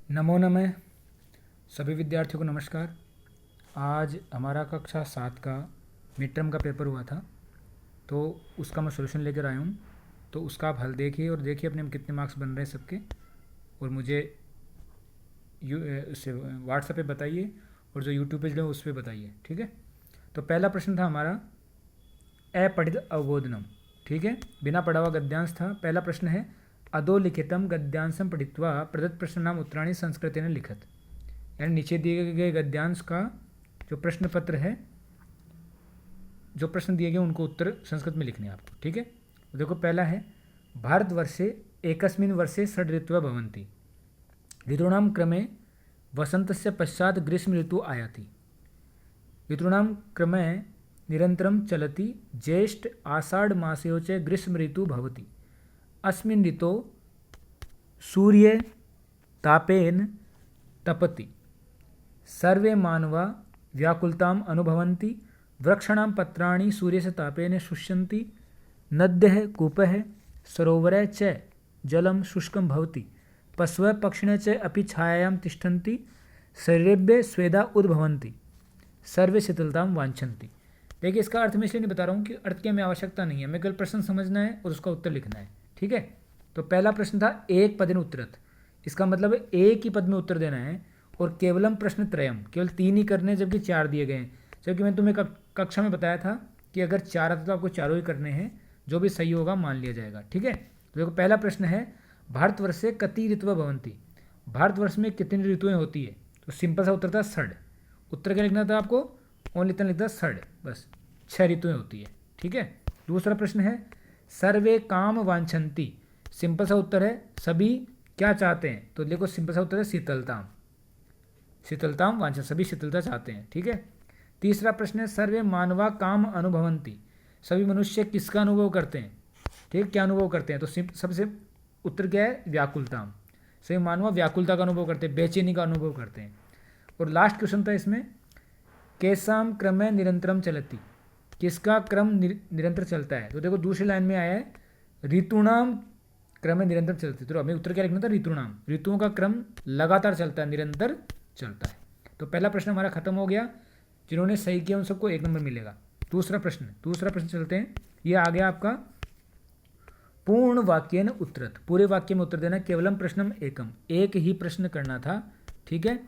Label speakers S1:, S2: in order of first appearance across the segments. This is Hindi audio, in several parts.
S1: नमो नमः। सभी विद्यार्थियों को नमस्कार। आज हमारा कक्षा 7 का मिड टर्म का पेपर हुआ था, तो उसका मैं सॉल्यूशन लेकर आया हूँ। तो उसका आप हल देखिए और देखिए अपने में कितने मार्क्स बन रहे हैं सबके, और मुझे उससे व्हाट्सएप पे बताइए, और जो यूट्यूब पे जो है उस पर बताइए, ठीक है। तो पहला प्रश्न था हमारा अपठित अवबोधनम, ठीक है, बिना पढ़ा हुआ गद्यांश था। पहला प्रश्न है अधोलिखितम गद्यांशम पठित्वा प्रदत्त प्रश्न नाम उत्तराणी संस्कृतेन लिखत, यानी नीचे दिए गए गद्यांश का जो प्रश्न पत्र है, जो प्रश्न दिए गए उनको उत्तर संस्कृत में लिखने हैं आपको, ठीक है। तो देखो पहला है भारतवर्षे एकस्मिन् वर्षे षड् ऋतवः भवन्ति, ऋतूणां क्रमे वसन्तस्य पश्चात् ग्रीष्म ऋतु आयाति, ऋतूणां क्रमे निरन्तरं चलति, ज्येष्ठ आषाढ़ मासयोः च ग्रीष्म ऋतु भवति, अस्मिन् ऋतौ सूर्ये तापेन तपति, सर्वे मानवा व्याकुलताम् अनुभवन्ति, वृक्षाणां पत्राणि सूर्यस्य तापेन शुष्यन्ति, नद्यः कूपः सरोवरः च जलं शुष्कं भवति, पशवः पक्षिणः च अपि छायायां तिष्ठन्ति, शरीरेभ्यः स्वेदा उद्भवन्ति, सर्वे शीतलतां वांछन्ति। देखिए इसका अर्थ मैं इसलिए नहीं बता रहा हूँ कि अर्थ की हमें आवश्यकता नहीं है, हमें केवल प्रश्न समझना है और उसका उत्तर लिखना है, ठीक है। तो पहला प्रश्न था एक पदेन उत्तरत, इसका मतलब है एक ही पद में उत्तर देना है, और केवलम प्रश्न त्रयम, केवल 3 ही करने हैं जबकि 4 दिए गए हैं। जबकि मैंने तुम्हें कक्षा में बताया था कि अगर 4 आते तो आपको चारों ही करने हैं, जो भी सही होगा मान लिया जाएगा, ठीक है। तो देखो पहला प्रश्न है भारतवर्षे कति ऋतवः भवन्ति, भारतवर्ष में कितनी ऋतुएं होती है। तो सिंपल सा उत्तर था षड। उत्तर क्या लिखना था आपको, ओनली इतना लिखता षड, बस 6 ऋतुएं होती है, ठीक है। दूसरा प्रश्न है सर्वे काम वांछन्ति, सिंपल सा उत्तर है सभी क्या चाहते हैं। तो देखो सिंपल सा उत्तर है शीतलताम, शीतलताम वांछन, सभी शीतलता चाहते हैं, ठीक है। तीसरा प्रश्न है सर्वे मानवा काम अनुभवन्ति, सभी मनुष्य किसका अनुभव करते हैं, ठीक है, क्या अनुभव करते हैं। तो सबसे उत्तर क्या है व्याकुलताम, सभी मानवा व्याकुलता का अनुभव करते हैं, बेचैनी का अनुभव करते हैं। और लास्ट क्वेश्चन था इसमें केसाम क्रमे निरंतरम चलती, किसका क्रम निरंतर चलता है। तो देखो दूसरी लाइन में आया है ऋतुणाम क्रम निरंतर चलती, तो हमें उत्तर क्या लिखना था ऋतुणाम, ऋतुओं का क्रम लगातार चलता है, निरंतर चलता है। तो पहला प्रश्न हमारा खत्म हो गया, जिन्होंने सही किया उन सबको 1 नंबर मिलेगा। दूसरा प्रश्न चलते हैं, ये आ गया आपका पूर्ण वाक्य न उत्तरत, पूरे वाक्य में उत्तर देना, केवलम प्रश्नम एकम, एक ही प्रश्न करना था, ठीक है,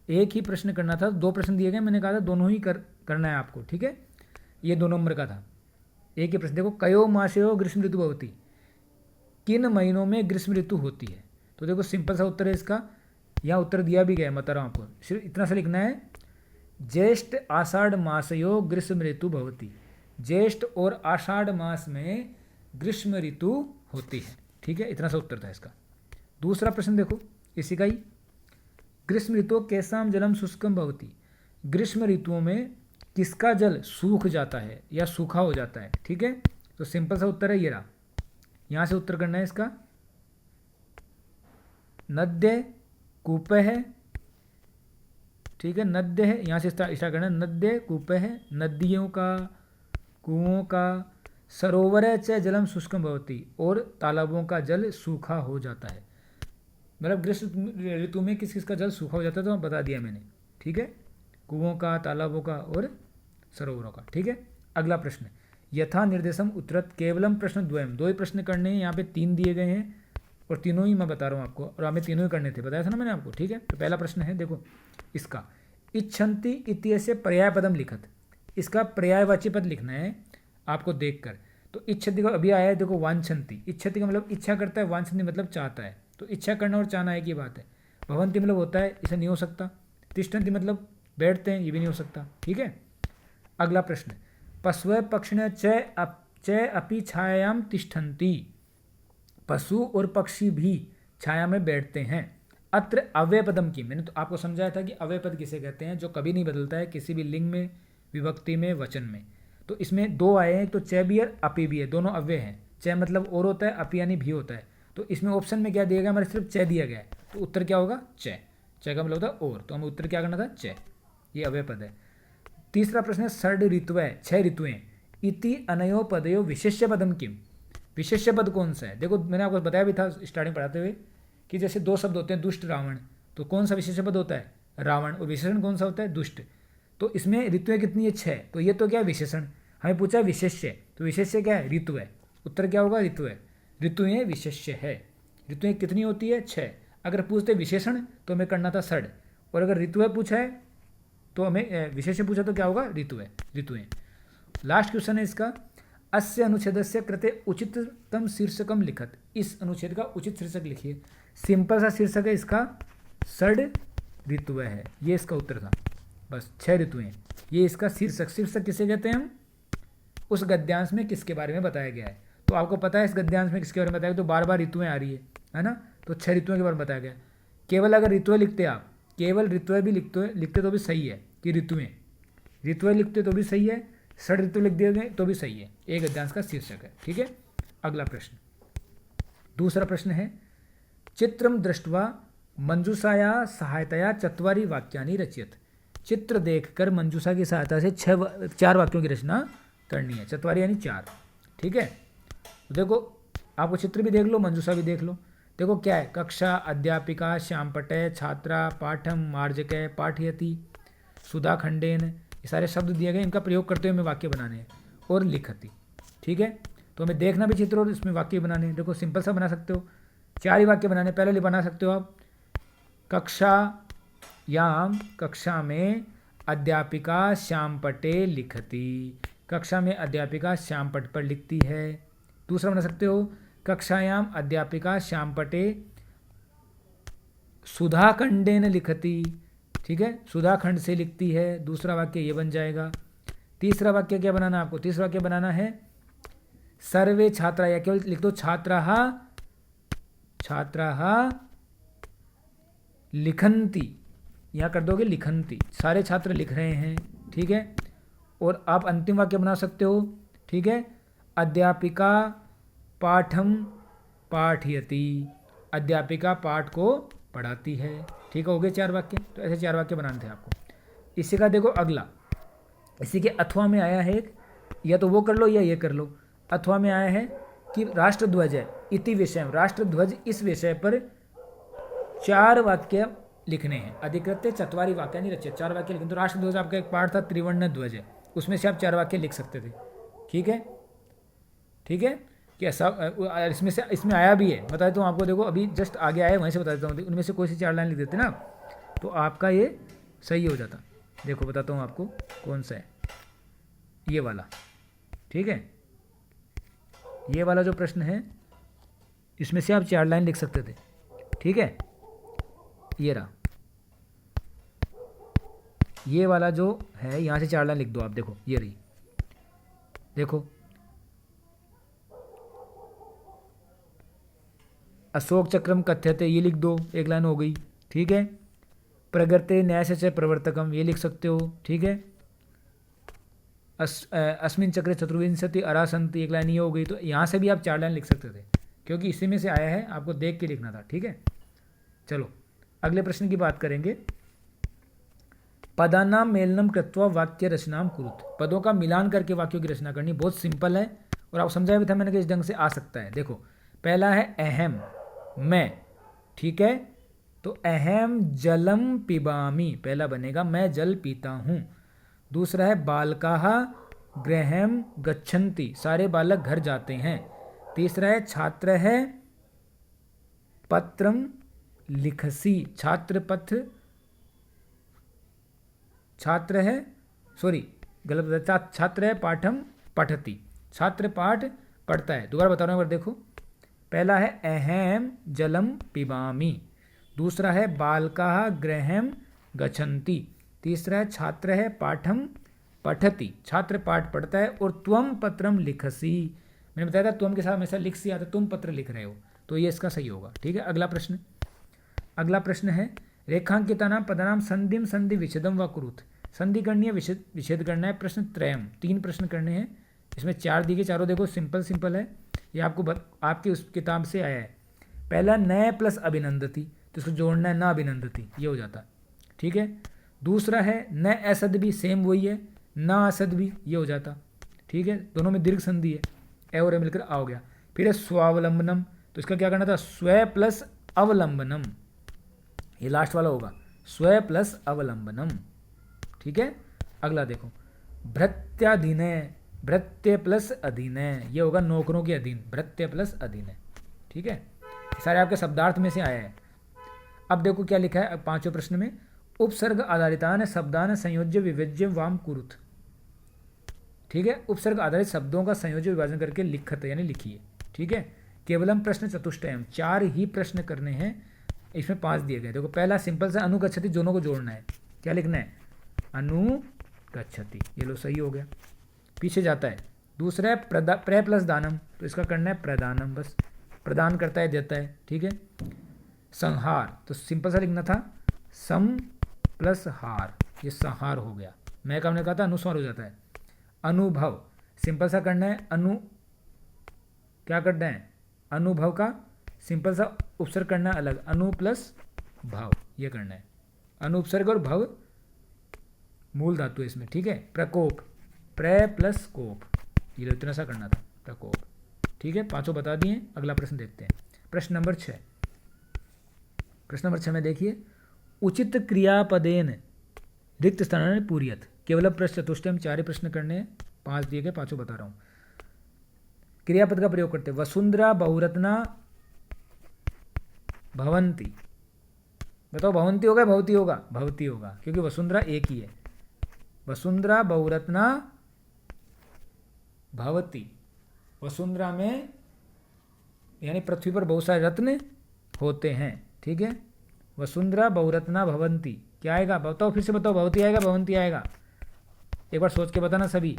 S1: एक ही प्रश्न करना था। 2 प्रश्न दिए गए, मैंने कहा था दोनों ही करना है आपको, ठीक है। ये 2 नंबर का था, एक ही प्रश्न। देखो कयो मासयो ग्रीष्म ऋतु भवति, किन महीनों में ग्रीष्म ऋतु होती है। तो देखो सिंपल सा उत्तर है इसका, यहाँ उत्तर दिया भी गया है, बता रहा हूँ आपको, सिर्फ इतना सा लिखना है ज्येष्ठ आषाढ़ मासयो ग्रीष्म ऋतु भवति, ज्येष्ठ और आषाढ़ मास में ग्रीष्म ऋतु होती है, ठीक है, इतना सा उत्तर था इसका। दूसरा प्रश्न देखो इसी का ही, ग्रीष्म ऋतु कैसाम जलम शुष्कम भवति, ग्रीष्म ऋतुओं में किसका जल सूख जाता है या सूखा हो जाता है, ठीक है। तो सिंपल सा उत्तर है ये रहा, यहाँ से उत्तर करना है इसका, नद्य कूप है, ठीक है, नद्य है, यहाँ से स्टार्ट करना है, नद्य कूप है, नदियों का, कुओं का, सरोवर च जलम शुष्कम भवति, और तालाबों का जल सूखा हो जाता है। मतलब ग्रीष्म ऋतु में किस किस का जल सूखा हो जाता है तो बता दिया मैंने, ठीक है, कुओं का, तालाबों का और सरोवरों का, ठीक है। अगला प्रश्न यथा निर्देशम उत्तरत, केवलम प्रश्न द्वयम, 2 ही प्रश्न करने हैं, यहाँ पे 3 दिए गए हैं और तीनों ही मैं बता रहा हूँ आपको, और हमें तीनों ही करने थे, बताया था ना मैंने आपको, ठीक है। तो पहला प्रश्न है देखो इसका, इच्छन्ति इत्यस्य पर्याय पदम लिखत, इसका पर्यायवाची पद लिखना है आपको देखकर। तो इच्छति को अभी आया है देखो वांछन्ति, इच्छति का मतलब इच्छा करता है, वांछन्ति मतलब चाहता है, तो इच्छा करना और चाहना एक ही बात है। भवंती मतलब होता है, इसे नहीं हो सकता। तिष्ठन्ति मतलब बैठते हैं, ये भी नहीं हो सकता, ठीक है। अगला प्रश्न पशव पक्षिण च अपि छायायाम तिष्ठन्ति, पशु और पक्षी भी छाया में बैठते हैं। अत्र अव्यय पदम की, मैंने तो आपको समझाया था कि अव्यय पद किसे कहते हैं, जो कभी नहीं बदलता है किसी भी लिंग में, विभक्ति में, वचन में। तो इसमें 2 आए हैं, तो च भी है अपि भी है, दोनों अव्यय हैं। च मतलब और होता है, अपि यानी भी होता है। तो इसमें ऑप्शन में क्या दिया गया, हमारे सिर्फ च दिया गया है, तो उत्तर क्या होगा च, च का मतलब होता है और, तो हमें उत्तर क्या करना था च, ये अव्यय पद है। तीसरा प्रश्न है षड ऋतुएं, 6 ऋतुएं, इति अनयो पदयो विशेष्य पदम किम, विशेष्य पद कौन सा है। देखो मैंने आपको बताया भी था स्टार्टिंग पढ़ाते हुए कि जैसे 2 शब्द होते हैं दुष्ट रावण, तो कौन सा विशेषण पद होता है? रावण। और विशेषण कौन सा होता है? दुष्ट। तो इसमें ऋतुएं कितनी है? 6। तो ये तो क्या है? विशेषण। हमें पूछा है विशेष्य, तो विशेष्य क्या है? ऋतु है। उत्तर क्या होगा? ऋतु है। ऋतुएं विशेष्य है। ऋतुएं कितनी होती है? 6। अगर पूछते विशेषण तो हमें करना था षड, और अगर ऋतुएं पूछा है तो हमें विशेष्य पूछा तो क्या होगा? ऋतु है, ऋतुएं। लास्ट क्वेश्चन है इसका, अस्य अनुच्छेदस्य कृते उचिततम शीर्षकम लिखत। इस अनुच्छेद का उचित शीर्षक लिखिए। सिंपल सा शीर्षक है इसका, षड ऋतुएं है। ये इसका उत्तर था। बस 6 ऋतुएं, ये इसका शीर्षक। शीर्षक किसे कहते हैं हम? उस गद्यांश में किसके बारे में बताया गया है। तो आपको पता है इस गद्यांश में किसके बारे में बताया गया, तो बार बार ऋतुएं आ रही है ना। तो 6 ऋतुओं के बारे में बताया गया। केवल अगर ऋतुएं लिखते आप, केवल ऋतुएं भी लिखते तो भी सही है कि ऋतुएं लिखते तो भी सही है, षड ऋतु लिख दिए गए तो भी सही है। एक गद्यांश का शीर्षक है। ठीक है। अगला प्रश्न, दूसरा प्रश्न है, चित्रम दृष्ट्वा मंजूषाया सहायतया 4 वाक्यानि रचयत। चित्र देखकर मंजूषा की सहायता से 4 वाक्यों की रचना करनी है। 4 यानी 4। ठीक है। तो देखो, आपको चित्र भी देख लो, मंजूषा भी देख लो। देखो क्या है, कक्षा, अध्यापिका, श्यामपटे, छात्रा, पाठम, मार्जके, पाठयति, सुधा खंडेन, ये सारे शब्द दिए गए, इनका प्रयोग करते हुए हमें वाक्य बनाने हैं। और लिखती। ठीक है। तो हमें देखना भी चित्र और इसमें वाक्य बनाने हैं। देखो सिंपल सा बना सकते हो, 4 ही वाक्य बनाने। पहले बना सकते हो आप, कक्षा में अध्यापिका श्यामपटे लिखती। कक्षा में अध्यापिका श्यामपट पर लिखती है। दूसरा बना सकते हो, कक्षायाम अध्यापिका श्यामपटे सुधाखंडेन लिखती। ठीक है, सुधाखंड से लिखती है। दूसरा वाक्य ये बन जाएगा। तीसरा वाक्य क्या बनाना है आपको? तीसरा वाक्य बनाना है, सर्वे छात्रा, या केवल लिख दो छात्राः लिखन्ति, यहाँ कर दोगे लिखन्ति, सारे छात्र लिख रहे हैं। ठीक है। और आप अंतिम वाक्य बना सकते हो। ठीक है, अध्यापिका पाठम पाठयति, अध्यापिका पाठ को पढ़ाती है। ठीक हो गए 4 वाक्य। तो ऐसे 4 वाक्य बनाने थे आपको। इसी का देखो अगला, इसी के अथवा में आया है एक, या तो वो कर लो या ये कर लो। अथवा में आया है कि राष्ट्रध्वज है इति विषय, राष्ट्रध्वज इस विषय पर 4 वाक्य लिखने हैं। अधिकृत्य 4 वाक्यानि रचित, 4 वाक्य लिखने। तो राष्ट्रध्वज आपका एक पाठ था, त्रिवर्ण ध्वज है, उसमें से आप 4 वाक्य लिख सकते थे। ठीक है। ठीक है कि ऐसा इसमें आया भी है, बता देता हूँ आपको। देखो अभी जस्ट आगे आया, वहीं से बता देता हूँ। उनमें से कोई सी 4 लाइन लिख देते ना, तो आपका ये सही हो जाता। देखो बताता हूँ आपको कौन सा है, ये वाला। ठीक है, ये वाला जो प्रश्न है, इसमें से आप 4 लाइन लिख सकते थे। ठीक है, ये रहा, ये वाला जो है, यहाँ से 4 लाइन लिख दो आप। देखो ये रही, देखो अशोक चक्रम कथ्यते, ये लिख दो, 1 लाइन हो गई। ठीक है, प्रगते न्याय से प्रवर्तकम, ये लिख सकते हो। ठीक है, अस्मिन चक्रे चतुर्विंशति अरासंति, 1 लाइन ये हो गई। तो यहाँ से भी आप 4 लाइन लिख सकते थे, क्योंकि इसी में से आया है, आपको देख के लिखना था। ठीक है। चलो अगले प्रश्न की बात करेंगे। पदानाम मेलनम कृत्वा वाक्य रचनाम कुरुत, पदों का मिलान करके वाक्यों की रचना करनी। बहुत सिंपल है, और आप समझाया भी था मैंने कि इस ढंग से आ सकता है। देखो पहला है अहम, मैं। ठीक है, तो अहम जलम पिबामी, पहला बनेगा मैं जल पीता हूँ। दूसरा है बालकाः गृहं गच्छन्ति, सारे बालक घर जाते हैं। तीसरा है छात्र है पत्रम लिखसी, छात्र पत्र, छात्र है, सॉरी गलत बता, छात्र है पाठम पठति, छात्र पाठ पढ़ता है। दोबारा बता रहा हूँ, एक बार देखो। पहला है अहम जलम पिबामी, दूसरा है बालकाः गृहं गच्छन्ति, तीसरा है छात्र है पाठम पठति, छात्र पाठ पढ़ता है। और त्वम पत्रम लिखसी, मैंने बताया था त्वम के साथ हमेशा लिख सी आता, तुम पत्र लिख रहे हो, तो ये इसका सही होगा। ठीक है। अगला प्रश्न है, रेखांकितानां पदानां संधिम संधि विच्छेदम व कुरुत, संधि करनी है, विच्छेद करना है। प्रश्न त्रयम, 3 प्रश्न करने हैं। इसमें 4 दिए, चारों देखो सिंपल है। ये आपको आपकी उस किताब से आया है। पहला न प्लस अभिनंदती, तो इसको जोड़ना है, न अभिनंदती, ये हो जाता। ठीक है। दूसरा है न असद भी, सेम वही है, न असद भी, ये हो जाता। ठीक है, दोनों में दीर्घ संधि है, ए और ए मिलकर आ हो गया। फिर है स्वावलंबनम, तो इसका क्या करना था, स्व प्लस अवलंबनम, ये लास्ट वाला होगा, स्व प्लस अवलंबनम। ठीक है, अगला देखो, भृत्याधीनय, भृत्य प्लस अधीनय, ये होगा नौकरों के अधीन, भृत्य प्लस अधीनय। ठीक है, सारे आपके शब्दार्थ में से आया है। अब देखो क्या लिखा है पांचवें प्रश्न में, उपसर्ग आधारितान शब्दान संयोज्य विवेज्य वाम कुरुत। ठीक है, उपसर्ग आधारित शब्दों का संयोज्य विभाजन करके लिखत यानी लिखिए। ठीक है, केवलम प्रश्न चतुष्टयम, 4 ही प्रश्न करने हैं, इसमें 5 दिए गए। देखो पहला सिंपल सा अनुगच्छति, दोनों को जोड़ना है। क्या लिखना है, अनुगच्छति, ये लो सही हो गया, पीछे जाता है। दूसरा है प्र प्लस दानम, तो इसका करना है प्रदानम, बस प्रदान करता है, देता है। ठीक है, संहार, तो सिंपल सा लिखना था सम प्लस हार, ये संहार हो गया। मैं का हमने कहा था अनुस्वार हो जाता है। अनुभव, सिंपल सा करना है क्या करना है, अनुभव का सिंपल सा उपसर्ग करना है अलग, अनु प्लस भाव, ये करना है। अनुपसर्ग और भव मूल धातु है इसमें। ठीक है, प्रकोप, प्र प्लस कोप, ये इतना सा करना था, प्रकोप। ठीक है, 5 बता दिए। अगला प्रश्न देखते हैं, प्रश्न नंबर 6। प्रश्न नंबर 6 में देखिए, उचित क्रियापदेन रिक्त स्थान पूरियत, केवल प्रश्न चतुष्टयम, 4 ही प्रश्न करने हैं, 5 दिए गए, 5 बता रहा हूँ। क्रियापद का प्रयोग करते हैं, वसुंधरा बहुरत्ना भवंती, बताओ भवंती होगा भवती होगा, भवती होगा, क्योंकि वसुंधरा एक ही है। वसुंधरा बहुरत्ना भवती, वसुंधरा में यानी पृथ्वी पर बहुत सारे रत्न होते हैं। ठीक है, वसुंधरा बहुरत्ना भवंती, क्या आएगा बताओ, फिर से बताओ, भवती आएगा भवंती आएगा, एक बार सोच के बताना सभी।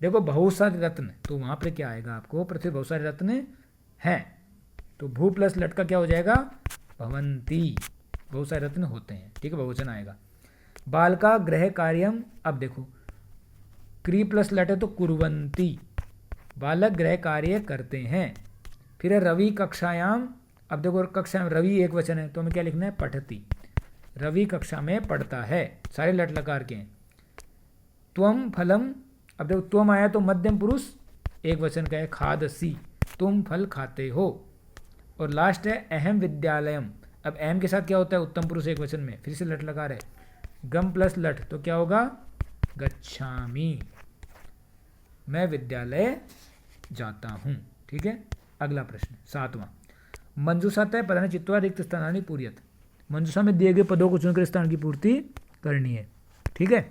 S1: देखो बहुत सारे रत्न, तो वहाँ पर क्या आएगा आपको, पृथ्वी बहुत सारे रत्न हैं, तो भू प्लस लट का क्या हो जाएगा, भवंती, बहुत सारे रत्न होते हैं। ठीक है, बहुवचन आएगा। बालका गृह कार्यम, अब देखो क्री प्लस लट है तो कुर्वंती, बालक गृह कार्य करते हैं। फिर है रवि कक्षायाम, अब देखो कक्षा में रवि एक वचन है, तो हमें क्या लिखना है, पठती, रवि कक्षा में पढ़ता है, सारे लट लकार के हैं। त्वम फलम, अब देखो त्वम आया तो मध्यम पुरुष एक वचन का है, खादसी, तुम फल खाते हो। और लास्ट है अहम विद्यालयम, अब अहम के साथ क्या होता है, उत्तम पुरुष एक वचन में, फिर से लट लगा रहे, गम प्लस लट, तो क्या होगा, गच्छामि, मैं विद्यालय जाता हूँ। ठीक है, अगला प्रश्न 7वां, मंजूषा तय पदानि चित्वा रिक्त स्थानानि पूर्यत, मंजूषा में दिए गए पदों को चुनकर स्थान की पूर्ति करनी है। ठीक है,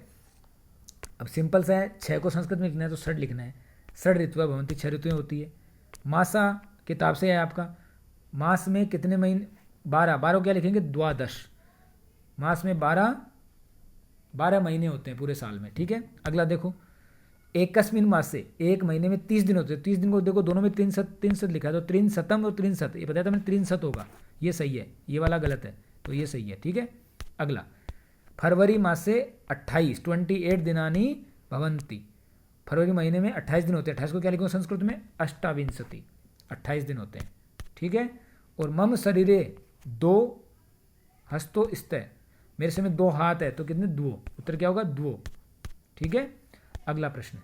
S1: अब सिंपल सा है, 6 को संस्कृत में लिखना है तो षड लिखना है, षड ऋतुआ भवंती, 6 ऋतुएं होती है। मासा किताब से है आपका, मास में कितने महीने, 12 क्या लिखेंगे, द्वादश, मास में 12 महीने होते हैं पूरे साल में। ठीक है, अगला देखो, एकस्मिन मास से, एक महीने में 30 दिन होते हैं, 30 दिन को देखो दोनों में 3 लिखा है, तो त्रिंशतम और त्रिंशत, ये बताया था मैंने, त्रिंशत होगा, ये सही है, ये वाला गलत है, तो ये सही है। ठीक है, अगला फरवरी मास से 28 दिनानी भवंती, फरवरी महीने में 28 दिन होते हैं, 28 को क्या लिखूँ संस्कृत में, अष्टाविंशति, 28 दिन होते हैं। ठीक है, और मम शरीरे 2 हस्तो स्तः, मेरे से में 2 हाथ है तो कितने, 2, उत्तर क्या होगा, 2। ठीक है, अगला प्रश्न,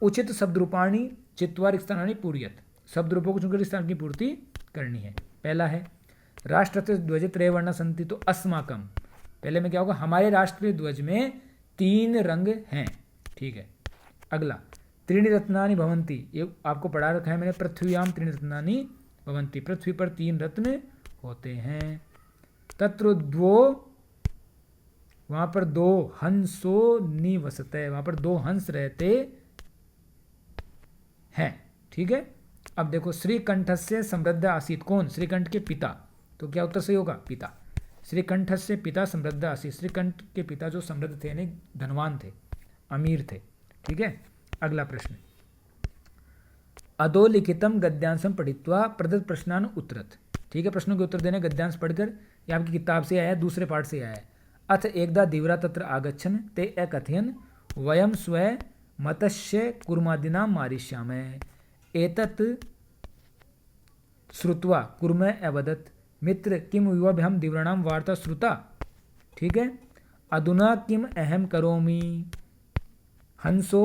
S1: उचित शब्द रूपाणी चित्वा रिक्त स्थानानि पूर्यत, शब्द रूपों को चुनकर स्थान की पूर्ति करनी है। पहला है राष्ट्र ध्वज त्रय वर्ण संति, तो अस्माकम, पहले में क्या होगा, हमारे राष्ट्रीय ध्वज में 3 रंग हैं। ठीक है, अगला त्रीणि रत्नानि भवंती, ये आपको पढ़ा रखा है मैंने, पृथ्व्याम त्रीणि रत्नानि भवंती, पृथ्वी पर 3 रत्न होते हैं। तत्र 2, वहां पर 2 हंसो निवसते, वहां पर 2 हंस रहते हैं। ठीक है, अब देखो श्रीकंठ से समृद्ध आसीत, कौन, श्रीकंठ के पिता, तो क्या उत्तर सही होगा, पिता, श्रीकंठ से पिता समृद्ध आसीत, श्रीकंठ के पिता जो समृद्ध थे यानी धनवान थे, अमीर थे। ठीक है, अगला प्रश्न, अधोलिखितम गद्यांशम पठित्वा प्रदत्त प्रश्नान उत्तरत। ठीक है, प्रश्नों के उत्तर देने गद्यांश पढ़कर, ये आपकी किताब से आया है, दूसरे पाठ से आया है। अथ एकदा दिवरा तत्र आगच्छन् ते अकथयन् वयं स्व मतस्य कुर्मादिनां मारिष्यामः, एतत् श्रुत्वा कुर्म अवदत् मित्र किम युवाभ्याम दिव्राणां वार्ता श्रुता। ठीक है, अधुना किम अहम करोमि, हंसो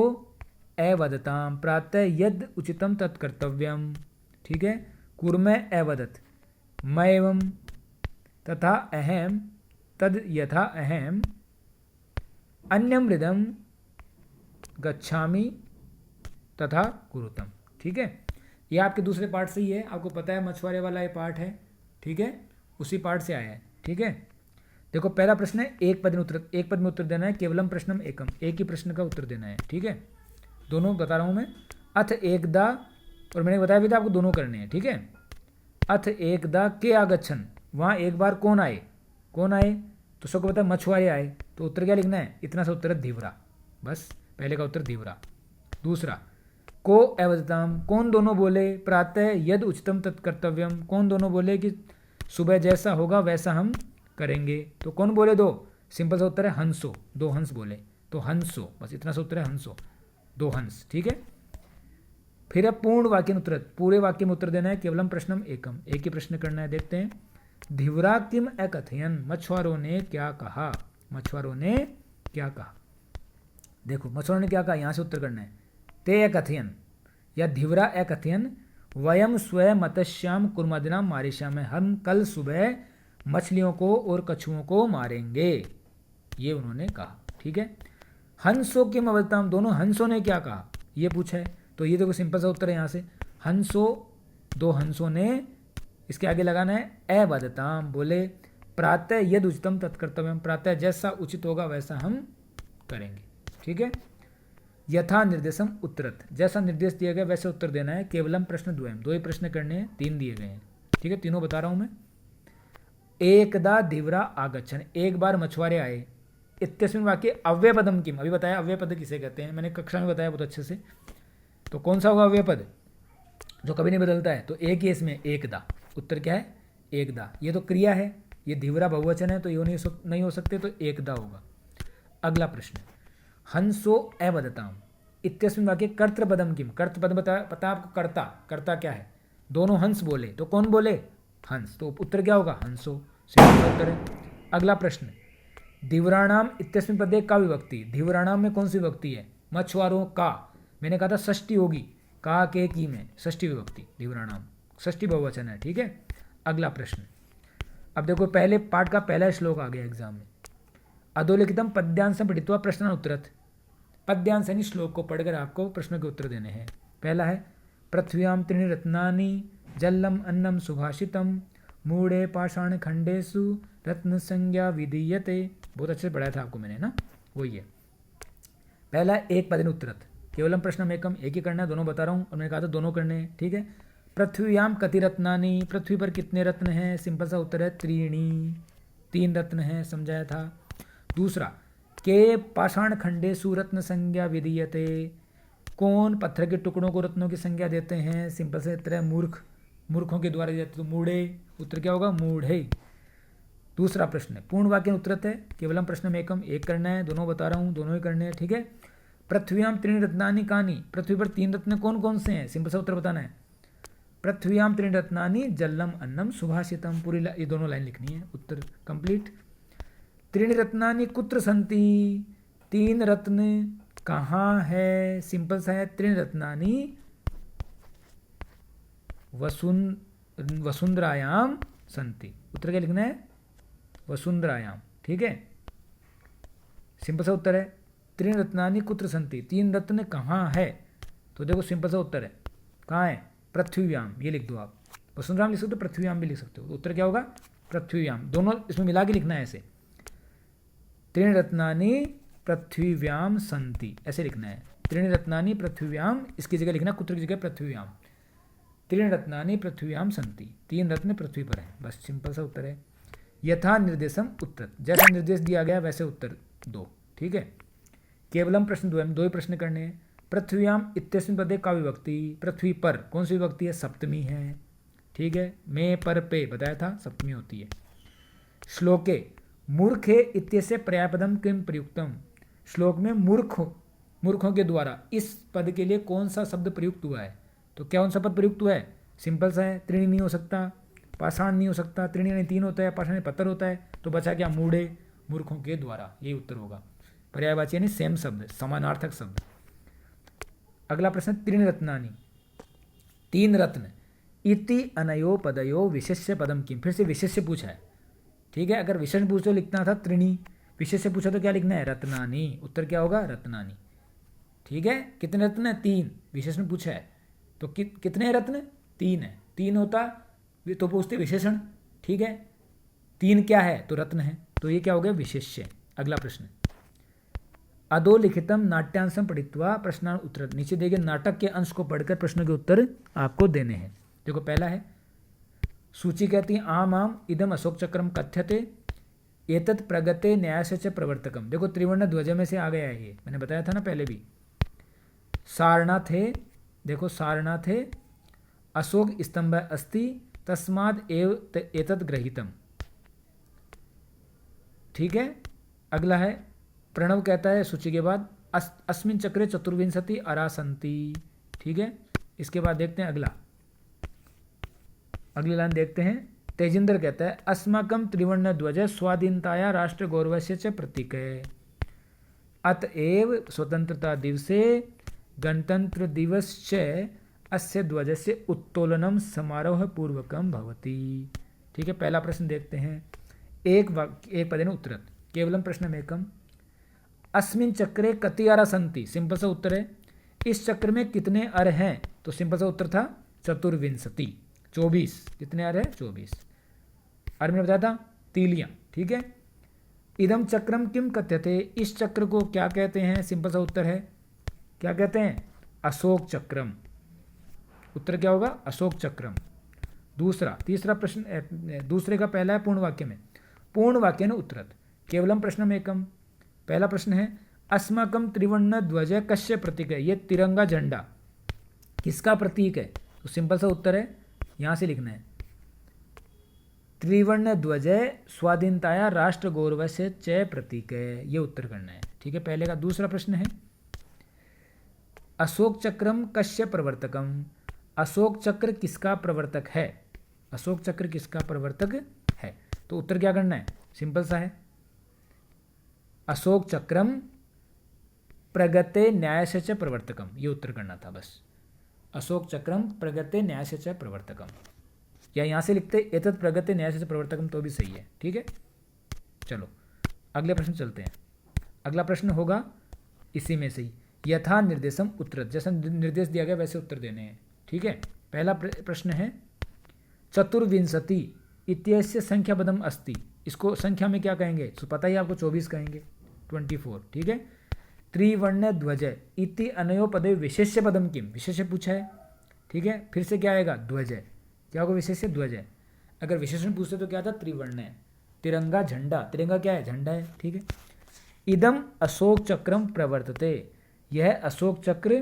S1: अवदताम, प्रातः यद उचितम तत्कर्तव्यम। ठीक है, कुर्म अवदत्, मैवं, तथा अहम तद यथा अहम अन्यम हृदम गच्छामि तथा कुरुतम। ठीक है, ये आपके दूसरे पार्ट से ही है, आपको पता है मछुआरे वाला ये पार्ट है। ठीक है, उसी पार्ट से आया है। ठीक है, देखो पहला प्रश्न है एक पद में उत्तर देना है, केवलम प्रश्नम एकम, एक ही प्रश्न का उत्तर देना है। ठीक है, दोनों बता रहा हूँ मैं। अथ एकदा, और मैंने बताया भी था आपको दोनों करने हैं। ठीक है, अथ एकदा के आगच्छन, वहाँ एक बार कौन आए, कौन आए, तो सबको पता है मछुआरे आए, तो उत्तर क्या लिखना है, इतना सा उत्तर है धीवरा, बस पहले का उत्तर धीवरा। दूसरा को अवदताम, कौन दोनों बोले, प्रातः यद उच्चतम तत्कर्तव्यम, कौन दोनों बोले कि सुबह जैसा होगा वैसा हम करेंगे, तो कौन बोले दो, सिंपल सा उत्तर है हंसो, दो हंस बोले, तो हंसो, बस इतना सा उत्तर है हंसो, दो हंस। ठीक है, फिर अब पूर्ण वाक्य में उत्तर, पूरे वाक्य में उत्तर देना है, केवलम प्रश्नम एकम, एक ही प्रश्न करना है। देखते हैं, धीवरा किम अकथयन, मछुआरों ने क्या कहा, मछुआरों ने क्या कहा। देखो मछुआरों ने क्या कहा, यहाँ से उत्तर करना है, ते अकथयन या धीवरा अकथयन वयम स्व मत्स्याम कुर्मदिनाम मारिशाम, हम कल सुबह मछलियों को और कछुओं को मारेंगे, ये उन्होंने कहा। ठीक है, हंसो किम अवदताम, दोनों हंसों ने क्या कहा, ये पूछा है, तो ये देखो सिंपल सा उत्तर है यहाँ से, हंसो, दो हंसों ने, इसके आगे लगाना है अवदताम, बोले प्रातः यद उचितम तत्कर्तव्यम, प्रातः जैसा उचित होगा वैसा हम करेंगे। ठीक है, यथा निर्देशम उत्तरत, जैसा निर्देश दिया गया वैसे उत्तर देना है, केवलम प्रश्न द्वयम, दो ही प्रश्न करने हैं, तीन दिए गए हैं। ठीक है, तीनों बता रहा हूं मैं। एकदा धीवरा आगच्छन, एक बार मछुआरे आए, इत्यस्मिन वाक्य अव्यय पदम किम, अभी बताया अव्यय पद किसे कहते हैं, मैंने कक्षा में बताया बहुत अच्छे से, तो कौन सा होगा अव्यय पद जो कभी नहीं बदलता है, तो एक ही इसमें एकदा, उत्तर क्या है एकदा, ये तो क्रिया है, ये धीवरा बहुवचन है तो ये नहीं हो सकते, तो एकदा होगा। अगला प्रश्न, हंसो अवदताम इत्यस्मिन वाक्य कर्तृपदम किम, कर्तृपद पता आपको, कर्ता, कर्ता क्या है, दोनों हंस बोले, तो कौन बोले हंस, तो उत्तर क्या होगा हंसो, सिंपल उत्तर है। अगला प्रश्न, धीवराणाम इत्यस्मिन पदे का विभक्ति, धीवराणाम में कौन सी विभक्ति है, मछुआरों का, मैंने कहा था षष्ठी होगी, का के की में षष्ठी विभक्ति, धीवराणाम षष्ठी बहुवचन है। ठीक है, अगला प्रश्न, अब देखो पहले पार्ट का पहला श्लोक आ गया एग्जाम में, अधोलिखितम पद्यांशम पठित्वा प्रश्न उत्तरत, पद्यांश यानी श्लोक को पढ़कर आपको प्रश्नों के उत्तर देने हैं। पहला है पृथ्व्याम त्रीणि रत्नानि जलम अन्नम सुभाषितम मूढ़े पाषाण खंडेषु रत्न संज्ञा विधीयते, बहुत अच्छे से पढ़ाया था आपको मैंने ना, वही है। पहला एक पद उत्तरत, केवलम प्रश्न एकम, एक ही करना है, दोनों बता रहा हूँ, और मैंने कहा था दोनों करने हैं। ठीक है, पृथ्व्याम कति रत्नानि, पृथ्वी पर कितने रत्न हैं, सिंपल सा उत्तर है त्रीणी, तीन रत्न हैं, समझाया था। दूसरा, के पाषाण खंडेषु रत्न संज्ञा विधीयते, कौन पत्थर के टुकड़ों को रत्नों की संज्ञा देते हैं, सिंपल से उत्तर है मूर्ख, मूर्खों के द्वारा देते, तो मूढ़े, उत्तर क्या होगा मूढ़े। दूसरा प्रश्न पूर्ण वाक्य उत्तरत है, केवलम प्रश्न में एकम, एक करना है, दोनों बता रहा हूँ, दोनों ही करने हैं। ठीक है, पृथ्व्याम त्रीणि रत्नानि कानि, पृथ्वी पर तीन रत्न कौन कौन से हैं, सिंपल सा उत्तर बताना है, पृथ्व्याम त्रीणि रत्नानि जलम अन्नम सुभाषितम, पूरी ये दोनों लाइन लिखनी है, उत्तर कंप्लीट। त्रीणि रत्नानि कुत्र सन्ति, तीन रत्न कहाँ है, सिंपल सा है, त्रीणि रत्नानि वसुंधरायाम सन्ति, उत्तर क्या लिखना है वसुंधरायाम। ठीक है, सिंपल सा उत्तर है, त्रीणि रत्नानि कुत्र सन्ति, तीन रत्न कहाँ है, तो देखो सिंपल सा उत्तर है कहाँ है पृथ्व्याम, ये लिख दो आप, वसुंधराम लिख सकते हो, पृथ्व्याम भी लिख सकते हो, तो उत्तर क्या होगा पृथ्व्याम, दोनों इसमें मिला के लिखना है ऐसे, त्रीणि रत्नानि पृथ्व्याम सन्ति, ऐसे लिखना है, त्रीणि रत्नानि पृथ्व्याम, इसकी जगह लिखना कुत्र की जगह पृथ्व्याम, त्रीणि रत्नानि पृथ्व्याम सन्ति, तीन रत्न पृथ्वी पर है, बस सिंपल सा उत्तर है। यथा निर्देशम उत्तर, जैसा निर्देश दिया गया वैसे उत्तर दो। ठीक है, केवलम प्रश्न द्वयम, दो ही प्रश्न करने हैं। पृथ्व्याम इत्यस्मिन् पदे का विभक्ति, पृथ्वी पर कौन सी विभक्ति है, सप्तमी है। ठीक है, में पर पे बताया था सप्तमी होती है। श्लोके मूर्खे इत्यस्य पर्यायपदम किम प्रयुक्तम, श्लोक में मूर्खों के द्वारा इस पद के लिए कौन सा शब्द प्रयुक्त हुआ है, तो कौन सा पद प्रयुक्त हुआ है, सिंपल सा है, त्रीणि नहीं हो सकता, पाषाण नहीं हो सकता, त्रीणि यानी तीन होता है, पाषाण यानी पत्थर होता है, तो बचा क्या मूढ़े, मूर्खों के द्वारा, यही उत्तर होगा। पर्यायवाची यानी सेम शब्द, समानार्थक शब्द। अगला प्रश्न, त्रीणि रत्नानि, तीन रत्न, इति अनयो पदयो विशेष्य पदम किम, फिर से विशेष्य पूछा है। ठीक है। अगर विशेषण पूछो लिखना था त्रिणी, विशेष से पूछा तो क्या लिखना है, रत्नानी। उत्तर क्या होगा, रत्नानी। ठीक है। कितने रत्न है, 3। विशेषण पूछा है तो कितने रत्न, 3 है। 3 होता तो पूछते विशेषण। ठीक है। 3 क्या है, तो रत्न है, तो ये क्या हो गया, विशेष्य। अगला प्रश्न, अधोलिखितम नाट्यांशम पढ़ित्वा प्रश्नान उत्तर। नीचे देखे नाटक के अंश को पढ़कर प्रश्नों के उत्तर आपको देने हैं। देखो पहला है, सूची कहती है आम आम इदम अशोक चक्रम कथ्यते एतत् प्रगते न्यायस्य च प्रवर्तकम। देखो त्रिवर्ण ध्वज में से आ गया है, ये मैंने बताया था ना पहले भी। सारनाथ है, देखो सारनाथ है, अशोक स्तंभ अस्ति तस्माद एव एतत् ग्रहीतम। ठीक है। अगला है, प्रणव कहता है सूची के बाद अस्मिन चक्रे चतुर्विंशति अरासंति। ठीक है। इसके बाद देखते हैं अगली लाइन देखते हैं। तेजिंदर कहता है अस्माकं त्रिवर्ण ध्वज स्वाधीनताया राष्ट्र गौरवस्य च प्रतीक है, अतएव स्वतंत्रता दिवसे गणतंत्र दिवस च अस्य ध्वजस्य उत्तोलनम समारोह पूर्वकम भवति। ठीक है। पहला प्रश्न देखते हैं, एक पदेन उत्तरत्, केवलम प्रश्नमेकम। अस्मिन चक्रे कति अर सन्ति, सिंपल सा उत्तर है। इस चक्र में कितने अर हैं, तो सिंपल सा उत्तर था चतुर्विंशति, 24। कितने अर है, 24। अर में बताया था तीलियां। ठीक है। इदम चक्रम किम कथ्यते, इस चक्र को क्या कहते हैं, सिंपल सा उत्तर है, क्या कहते हैं, अशोक चक्रम। उत्तर क्या होगा, अशोक चक्रम। तीसरा प्रश्न, दूसरे का पहला है पूर्ण वाक्य में, पूर्ण वाक्य न उत्तरत्, केवलम प्रश्नमेकम। पहला प्रश्न है अस्माकं त्रिवर्ण ध्वज कस्य प्रतीक है, ये तिरंगा झंडा किसका प्रतीक है, तो सिंपल सा उत्तर है, यहां से लिखना है त्रिवर्ण ध्वज स्वाधीनताया राष्ट्र गौरवस्य च प्रतीक है, ये उत्तर करना है। ठीक है, पहले का। दूसरा प्रश्न है अशोक चक्रम कस्य प्रवर्तकम, अशोक चक्र किसका प्रवर्तक है, अशोक चक्र किसका प्रवर्तक है, तो उत्तर क्या करना है, सिंपल सा है, अशोक चक्रम प्रगते न्यायस्य च प्रवर्तकम, ये उत्तर करना था बस। अशोक चक्रम प्रगते न्यायस्य च प्रवर्तकम, या यहां से लिखते एतत् प्रगते न्यायस्य च प्रवर्तकम तो भी सही है। ठीक है। चलो अगले प्रश्न चलते हैं। अगला प्रश्न होगा इसी में से ही, यथा निर्देशम उत्तर, जैसा निर्देश दिया गया वैसे उत्तर देने हैं। ठीक है। पहला प्रश्न है चतुर्विंशति इत्यस्य संख्या पदम अस्ति, इसको संख्या में क्या कहेंगे, तो पता ही आपको 24 कहेंगे, 24। ठीक है। त्रिवर्ण ध्वज इति अनयो पदे विशेष्य पदम किम, विशेष्य पूछा है। ठीक है। फिर से क्या आएगा, ध्वज है, क्या होगा, विशेष्य ध्वज है। अगर विशेषण पूछते तो क्या था, त्रिवर्ण है, तिरंगा झंडा, तिरंगा क्या है, झंडा है। ठीक है। इदम अशोक चक्रम प्रवर्तते, यह अशोक चक्र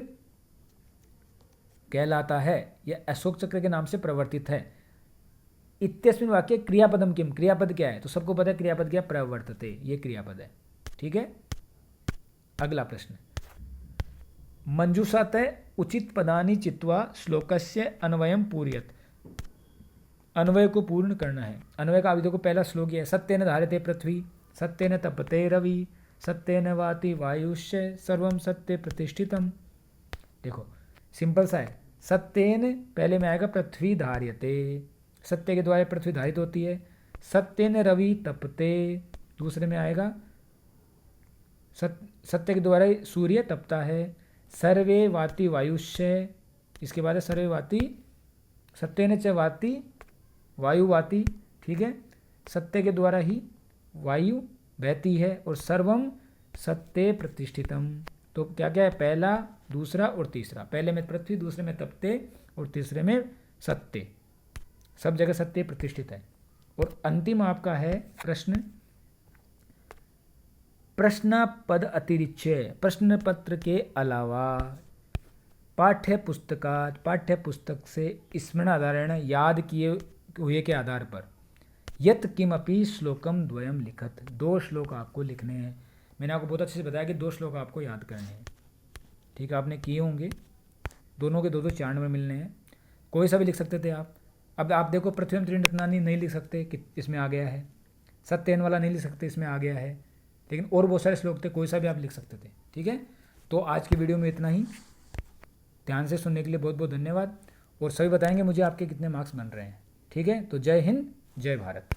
S1: कहलाता है, यह अशोक चक्र के नाम से प्रवर्तित है। इत्यस्मिन वाक्य क्रियापदम किम, क्रियापद क्या है, तो सबको पता है क्रियापद क्या, प्रवर्तते, ये क्रियापद है। ठीक है। अगला प्रश्न, मंजूषातः उचित पदानि चित्वा श्लोकस्य अन्वयम पूरयत, अन्वय को पूर्ण करना है। अन्वय का अभी देखो पहला श्लोक है, सत्येन धार्यते पृथ्वी, सत्येन तपते रवि, सत्येन वाति वायुष्य, सर्वम सत्य प्रतिष्ठितम। देखो सिंपल सा है, सत्येन पहले में आएगा पृथ्वी धार्यते, सत्य के द्वारा पृथ्वी धारित होती है। सत्येन रवि तपते, दूसरे में आएगा सत्य के द्वारा सूर्य तपता है। सर्वे वाति वायुष्य, इसके बाद है सर्वे वाति, सत्येन च वाति वायु वाति। ठीक है। सत्य के द्वारा ही वायु बहती है। और सर्वम सत्य प्रतिष्ठितम, तो क्या क्या है, पहला दूसरा और तीसरा, पहले में पृथ्वी, दूसरे में तपते और तीसरे में सत्य, सब जगह सत्य प्रतिष्ठित है। और अंतिम आपका है प्रश्न, प्रश्न पद अतिरिच्य, प्रश्न पत्र के अलावा पाठ्य पुस्तक से स्मरण आधारेण याद किए हुए के आधार पर यत किमपि श्लोकम द्वयम लिखत, 2 श्लोक आपको लिखने हैं। मैंने आपको बहुत अच्छे से बताया कि 2 श्लोक आपको याद करने हैं। ठीक है, आपने किए होंगे, दोनों के 2-2 4 नंबर मिलने हैं, कोई सा भी लिख सकते थे आप। अब आप देखो पृथ्वी त्रिरत्नानि नहीं लिख सकते कि इसमें आ गया है, सत्येन वाला नहीं लिख सकते, इसमें आ गया है, लेकिन और बहुत सारे श्लोक थे, कोई सा भी आप लिख सकते थे। ठीक है। तो आज की वीडियो में इतना ही, ध्यान से सुनने के लिए बहुत बहुत धन्यवाद। और सभी बताएंगे मुझे आपके कितने मार्क्स बन रहे हैं। ठीक है। तो जय हिंद, जय भारत।